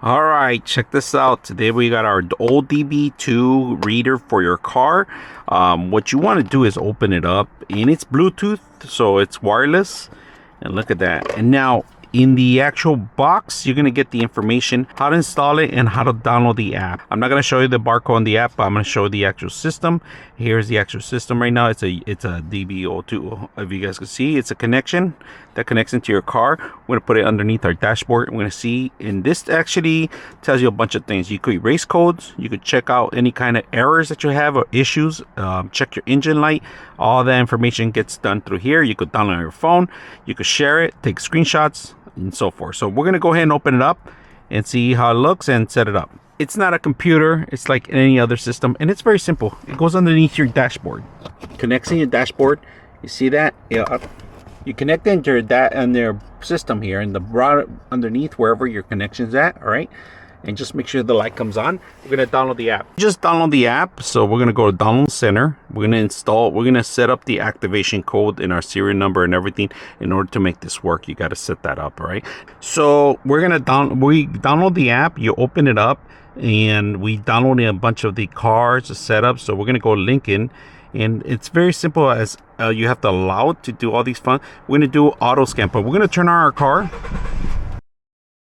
All right, check this out. Today we got our OBD2 reader for your car. What you want to do is open it up, and it's Bluetooth, so it's wireless. And look at that. And now in the actual box, you're going to get the information how to install it and how to download the app. I'm not going to show you the barcode on the app, but I'm going to show you the actual system. Here's the actual system right now. It's a DB02. If you guys can see, it's a connection that connects into your car. We're going to put it underneath our dashboard. We're going to see, and this actually tells you a bunch of things. You could erase codes. You could check out any kind of errors that you have or issues. Check your engine light. All that information gets done through here. You could download it on your phone. You could share it, take screenshots, and so forth. So we're gonna go ahead and open it up and see how it looks and set it up. It's not a computer, it's like any other system, and it's very simple. It goes underneath your dashboard, connects in your dashboard. You see that? Yeah, you connect into that and their system here in the broad underneath wherever your connection's at. All right, and just make sure the light comes on. We're gonna download the app. Just download the app. So we're gonna go to Download Center. We're gonna set up the activation code and our serial number and everything. In order to make this work, you got to set that up. All right, so we're gonna download the app. You open it up, and we downloaded a bunch of the cars to set up. So we're gonna go Lincoln, and it's very simple. As you have to allow it to do all these fun. We're gonna do auto scan, but we're gonna turn on our car.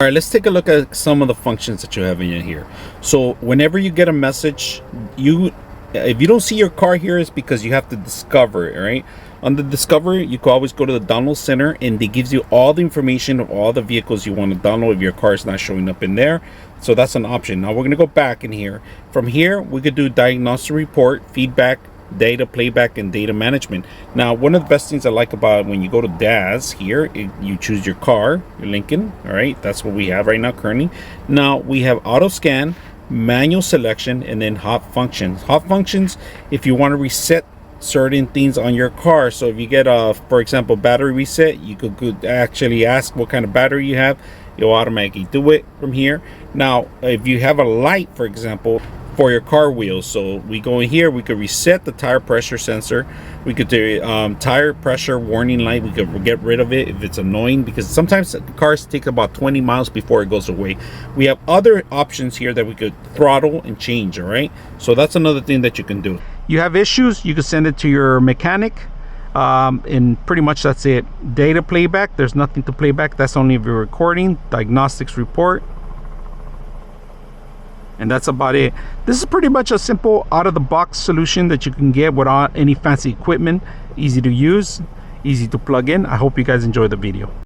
All right, let's take a look at some of the functions that you have in here. So whenever you get a message, if you don't see your car here, it's because you have to discover it. Right, on the discovery, you can always go to the Download Center, and it gives you all the information of all the vehicles you want to download if your car is not showing up in there. So that's an option. Now we're going to go back in here. From here, we could do Diagnostic report, feedback, data playback, and data management. Now, one of the best things I like about when you go to DAS here, you choose your car, your Lincoln. All right, that's what we have right now currently. Now we have auto scan, manual selection, and then hot functions. Hot functions, if you want to reset certain things on your car. So if you get for example, battery reset, you could actually ask what kind of battery you have. You'll automatically do it from here. Now, if you have a light, for example, for your car wheels, so we go in here, we could reset the tire pressure sensor. We could do tire pressure warning light. We could get rid of it if it's annoying, because sometimes cars take about 20 miles before it goes away. We have other options here that we could throttle and change. All right, so that's another thing that you can do. You have issues, you can send it to your mechanic, and pretty much that's it. Data playback, there's nothing to play back. That's only if you're recording. Diagnostics report, and that's about it. This is pretty much a simple out-of-the-box solution that you can get without any fancy equipment. Easy to use, easy to plug in. I hope you guys enjoy the video.